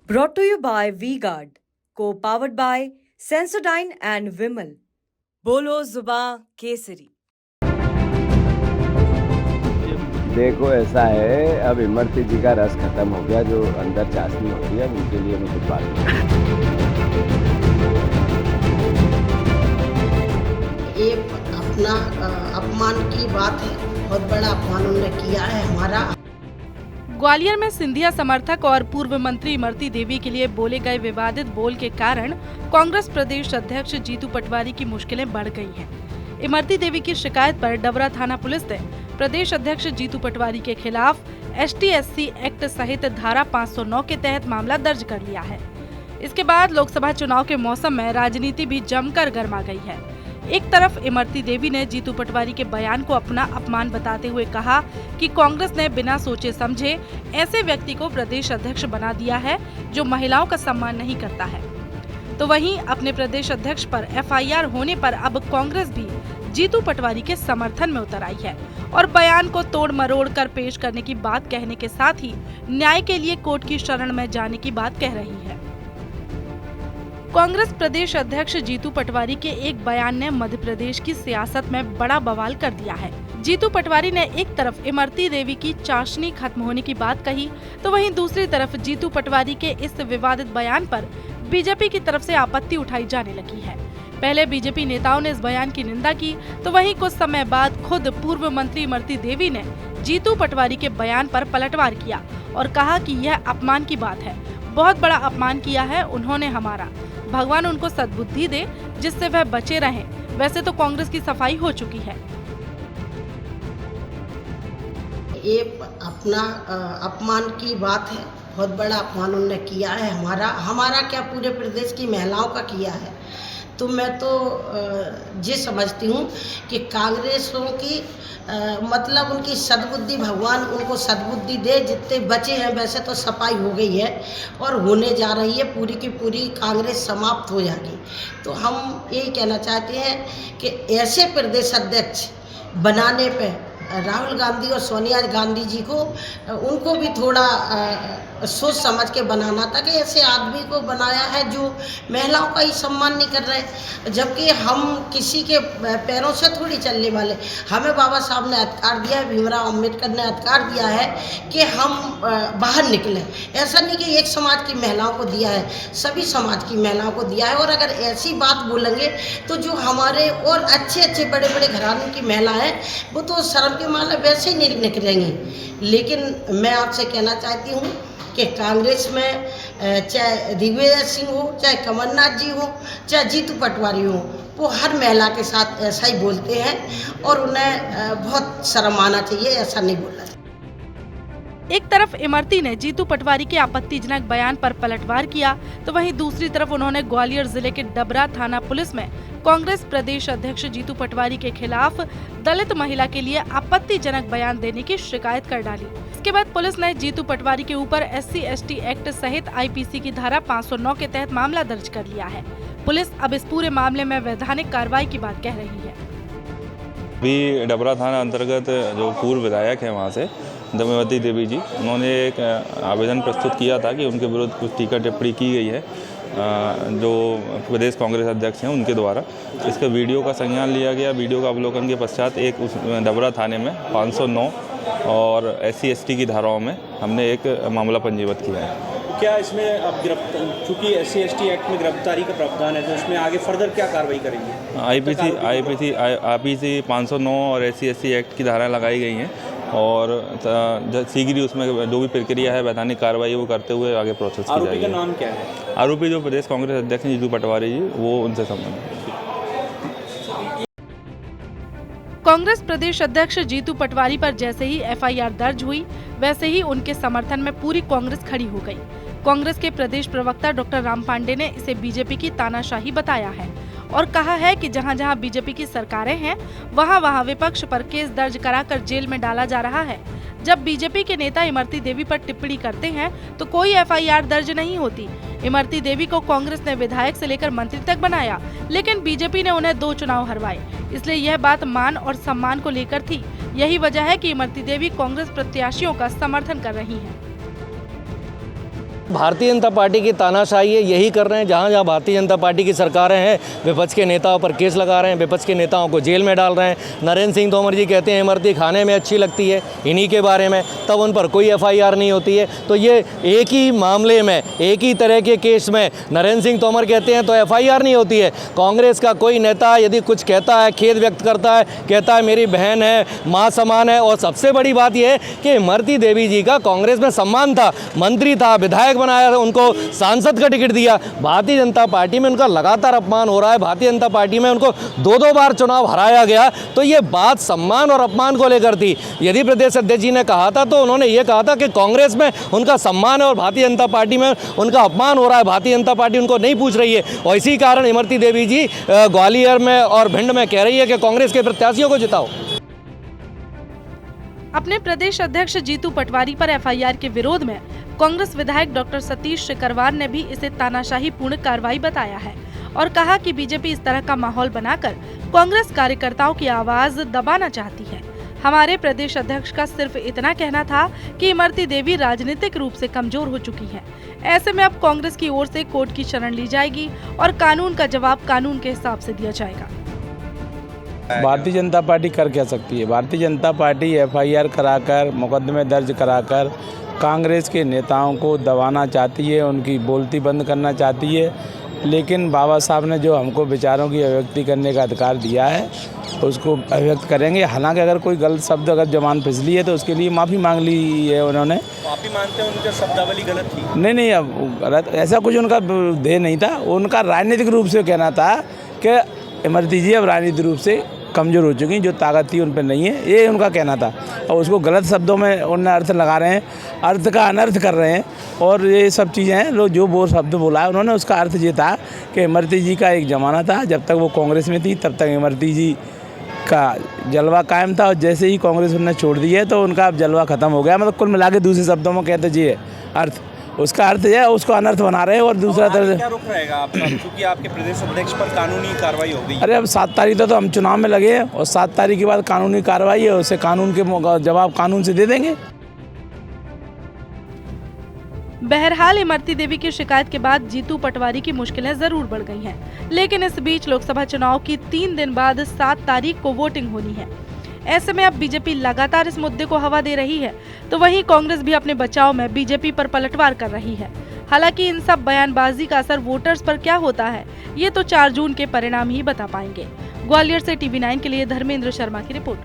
Brought to you by V-Guard, co-powered by Sensodyne and Vimal. बोलो जुबां केसरी। देखो ऐसा है, अब इमरती जी का रस खत्म हो गया, जो अंदर चाशनी होती है, उनके लिए मैं कुछ बात नहीं। ये अपना अपमान की बात है, बहुत बड़ा अपमान उन्होंने किया है हमारा। ग्वालियर में सिंधिया समर्थक और पूर्व मंत्री इमरती देवी के लिए बोले गए विवादित बोल के कारण कांग्रेस प्रदेश अध्यक्ष जीतू पटवारी की मुश्किलें बढ़ गई हैं। इमरती देवी की शिकायत पर डबरा थाना पुलिस ने प्रदेश अध्यक्ष जीतू पटवारी के खिलाफ ST/SC एक्ट सहित धारा 509 के तहत मामला दर्ज कर लिया है। इसके बाद लोकसभा चुनाव के मौसम में राजनीति भी जमकर गर्मा गई है। एक तरफ इमरती देवी ने जीतू पटवारी के बयान को अपना अपमान बताते हुए कहा कि कांग्रेस ने बिना सोचे समझे ऐसे व्यक्ति को प्रदेश अध्यक्ष बना दिया है जो महिलाओं का सम्मान नहीं करता है। तो वहीं अपने प्रदेश अध्यक्ष पर FIR होने पर अब कांग्रेस भी जीतू पटवारी के समर्थन में उतर आई है और बयान को तोड़ मरोड़ कर पेश करने की बात कहने के साथ ही न्याय के लिए कोर्ट की शरण में जाने की बात कह रही है। कांग्रेस प्रदेश अध्यक्ष जीतू पटवारी के एक बयान ने मध्य प्रदेश की सियासत में बड़ा बवाल कर दिया है। जीतू पटवारी ने एक तरफ इमरती देवी की चाशनी खत्म होने की बात कही, तो वहीं दूसरी तरफ जीतू पटवारी के इस विवादित बयान पर बीजेपी की तरफ से आपत्ति उठाई जाने लगी है। पहले बीजेपी नेताओं ने इस बयान की निंदा की, तो वहीं कुछ समय बाद खुद पूर्व मंत्री इमरती देवी ने जीतू पटवारी के बयान पर पलटवार किया और कहा कि यह अपमान की बात है, बहुत बड़ा अपमान किया है उन्होंने हमारा। भगवान उनको सद्बुद्धि दे जिससे वह बचे रहें। वैसे तो कांग्रेस की सफाई हो चुकी है। ये अपना अपमान की बात है, बहुत बड़ा अपमान उन्होंने किया है हमारा क्या पूरे प्रदेश की महिलाओं का किया है। तो मैं तो ये समझती हूँ कि कांग्रेसों की मतलब उनकी सद्बुद्धि, भगवान उनको सद्बुद्धि दे। जितने बचे हैं वैसे तो सफाई हो गई है और होने जा रही है, पूरी की पूरी कांग्रेस समाप्त हो जाएगी। तो हम यही कहना चाहते हैं कि ऐसे प्रदेश अध्यक्ष बनाने पे राहुल गांधी और सोनिया गांधी जी को उनको भी थोड़ा सोच समझ के बनाना था कि ऐसे आदमी को बनाया है जो महिलाओं का ही सम्मान नहीं कर रहे। जबकि हम किसी के पैरों से थोड़ी चलने वाले, हमें बाबा साहब ने अधिकार दिया है, भीमराव अम्बेडकर ने अधिकार दिया है कि हम बाहर निकलें। ऐसा नहीं कि एक समाज की महिलाओं को दिया है, सभी समाज की महिलाओं को दिया है। और अगर ऐसी बात बोलेंगे तो जो हमारे और अच्छे बड़े बड़े घराने की महिला हैं वो तो शर्म के मारे वैसे ही नहीं निकलेंगी। लेकिन मैं आपसे कहना चाहती हूँ कि कांग्रेस में चाहे दिग्विजय सिंह हो, चाहे कमलनाथ जी हो, चाहे जीतू पटवारी हो, वो हर महिला के साथ ऐसा ही बोलते हैं और उन्हें बहुत शर्म आना चाहिए, ऐसा नहीं बोलना चाहिए। एक तरफ इमरती ने जीतू पटवारी के आपत्तिजनक बयान पर पलटवार किया, तो वहीं दूसरी तरफ उन्होंने ग्वालियर जिले के डबरा थाना पुलिस में कांग्रेस प्रदेश अध्यक्ष जीतू पटवारी के खिलाफ दलित महिला के लिए आपत्तिजनक बयान देने की शिकायत कर डाली। इसके बाद पुलिस ने जीतू पटवारी के ऊपर SC/ST एक्ट सहित IPC की धारा 509 के तहत मामला दर्ज कर लिया है। पुलिस अब इस पूरे मामले में वैधानिक कार्रवाई की बात कह रही है। अभी डबरा थाना अंतर्गत जो पूर्व विधायक है वहाँ से इमरती देवी जी, उन्होंने एक आवेदन प्रस्तुत किया था कि उनके विरुद्ध कुछ टीका टिप्पणी की गई है जो प्रदेश कांग्रेस अध्यक्ष हैं उनके द्वारा। इसका वीडियो का संज्ञान लिया गया। वीडियो का अवलोकन के पश्चात एक डबरा थाने में 509 और SC/ST की धाराओं में हमने एक मामला पंजीबद्ध किया है। क्या इसमें अब चूँकि SC/ST एक्ट में गिरफ्तारी का प्रावधान है तो इसमें आगे फर्दर क्या कार्रवाई करेंगे? IPC 509 और SC/ST एक्ट की धाराएं लगाई गई हैं और शीघ्र ही उसमें जो भी प्रक्रिया है वैधानिक कार्रवाई वो करते हुए आगे प्रोसेस की जाएगी। आरोपी का नाम क्या है? आरोपी जो प्रदेश कांग्रेस अध्यक्ष जीतू पटवारी जी, वो उनसे संबंधित है। कांग्रेस प्रदेश अध्यक्ष जीतू पटवारी पर जैसे ही FIR दर्ज हुई, वैसे ही उनके समर्थन में पूरी कांग्रेस खड़ी हो गई। कांग्रेस के प्रदेश प्रवक्ता डॉक्टर राम पांडे ने इसे बीजेपी की तानाशाही बताया है और कहा है कि जहां जहां बीजेपी की सरकारें हैं, वहां वहां विपक्ष पर केस दर्ज कराकर जेल में डाला जा रहा है। जब बीजेपी के नेता इमरती देवी पर टिप्पणी करते हैं तो कोई FIR दर्ज नहीं होती। इमरती देवी को कांग्रेस ने विधायक से लेकर मंत्री तक बनाया, लेकिन बीजेपी ने उन्हें 2 चुनाव हरवाए, इसलिए यह बात मान और सम्मान को लेकर थी। यही वजह है कि इमरती देवी कांग्रेस प्रत्याशियों का समर्थन कर रही हैं। भारतीय जनता पार्टी की तानाशाही है, यही कर रहे हैं। जहाँ जहाँ भारतीय जनता पार्टी की सरकारें हैं, विपक्ष के नेताओं पर केस लगा रहे हैं, विपक्ष के नेताओं को जेल में डाल रहे हैं। नरेंद्र सिंह तोमर जी कहते हैं इमरती खाने में अच्छी लगती है इन्हीं के बारे में, तब उन पर कोई FIR नहीं होती है। तो ये एक ही मामले में, एक ही तरह के केस में नरेंद्र सिंह तोमर कहते हैं तो FIR नहीं होती है। कांग्रेस का कोई नेता यदि कुछ कहता है, खेद व्यक्त करता है, कहता है मेरी बहन है, माँ समान है, और सबसे बड़ी बात यह है कि इमरती देवी जी का कांग्रेस में सम्मान था, मंत्री था, विधायक बनाया था, उनको सांसद का टिकट दिया। भारतीय जनता पार्टी में उनका लगातार अपमान हो रहा है, भारतीय जनता पार्टी में उनको 2-2 बार चुनाव हराया गया। तो ये बात सम्मान और अपमान को लेकर थी। यदि प्रदेश अध्यक्ष जी ने कहा था तो उन्होंने ये कहा था कि कांग्रेस में उनका सम्मान है और भारतीय जनता पार्टी में उनका अपमान हो रहा है, भारतीय जनता पार्टी उनको नहीं पूछ रही है। और इसी कारण इमरती देवी जी ग्वालियर में और भिंड में कह रही है कि कांग्रेस के प्रत्याशियों को जिताओ। अपने प्रदेश अध्यक्ष जीतू पटवारी पर FIR के विरोध में कांग्रेस विधायक डॉक्टर सतीश सिकरवार ने भी इसे तानाशाही पूर्ण कार्रवाई बताया है और कहा कि बीजेपी इस तरह का माहौल बनाकर कांग्रेस कार्यकर्ताओं की आवाज दबाना चाहती है। हमारे प्रदेश अध्यक्ष का सिर्फ इतना कहना था कि इमरती देवी राजनीतिक रूप से कमजोर हो चुकी हैं। ऐसे में अब कांग्रेस की ओर से कोर्ट की शरण ली जाएगी और कानून का जवाब कानून के हिसाब से दिया जाएगा। भारतीय जनता पार्टी कर क्या सकती है? भारतीय जनता पार्टी FIR कराकर, मुकदमे दर्ज कराकर कांग्रेस के नेताओं को दबाना चाहती है, उनकी बोलती बंद करना चाहती है। लेकिन बाबा साहब ने जो हमको विचारों की अभिव्यक्ति करने का अधिकार दिया है उसको अभिव्यक्त करेंगे। हालांकि अगर कोई गलत शब्द अगर जबान फिसली है तो उसके लिए माफ़ी मांग ली है उन्होंने। माफी मांगते हैं, उनकी शब्दावली गलत थी? नहीं, अब गलत ऐसा कुछ उनका ध्येय नहीं था। उनका राजनीतिक रूप से कहना था कि इमरती जी अब राजनीतिक रूप से कमज़ोर हो चुकी, जो ताकत थी उन पर नहीं है, ये उनका कहना था। और उसको गलत शब्दों में उन्हें अर्थ लगा रहे हैं, अर्थ का अनर्थ कर रहे हैं। और ये सब चीज़ें हैं, लोग जो वो शब्द बोला है उन्होंने, उसका अर्थ ये था कि इमरती जी का एक ज़माना था, जब तक वो कांग्रेस में थी तब तक इमरती जी का जलवा कायम था, और जैसे ही कांग्रेस उन्होंने छोड़ दी है तो उनका अब जलवा ख़त्म हो गया। मतलब कुल मिला के दूसरे शब्दों में कहते जी है अर्थ, उसका अर्थ है उसको अनर्थ बना रहे हैं। और दूसरा तरह क्या रुख रहेगा आपका, क्योंकि आपके प्रदेश अध्यक्ष पर कानूनी कार्रवाई हो गई? अरे अब 7 तारीख तो हम चुनाव में लगे हैं और 7 तारीख के बाद कानूनी कार्रवाई है, उससे कानून के जवाब कानून से दे देंगे। बहरहाल इमरती देवी की शिकायत के बाद जीतू पटवारी की मुश्किलें जरूर बढ़ गई हैं, लेकिन इस बीच लोकसभा चुनाव की 3 दिन बाद 7 तारीख को वोटिंग होनी है। ऐसे में अब बीजेपी लगातार इस मुद्दे को हवा दे रही है, तो वहीं कांग्रेस भी अपने बचाव में बीजेपी पर पलटवार कर रही है। हालांकि इन सब बयानबाजी का असर वोटर्स पर क्या होता है, ये तो 4 जून के परिणाम ही बता पाएंगे। ग्वालियर से TV9 के लिए धर्मेंद्र शर्मा की रिपोर्ट।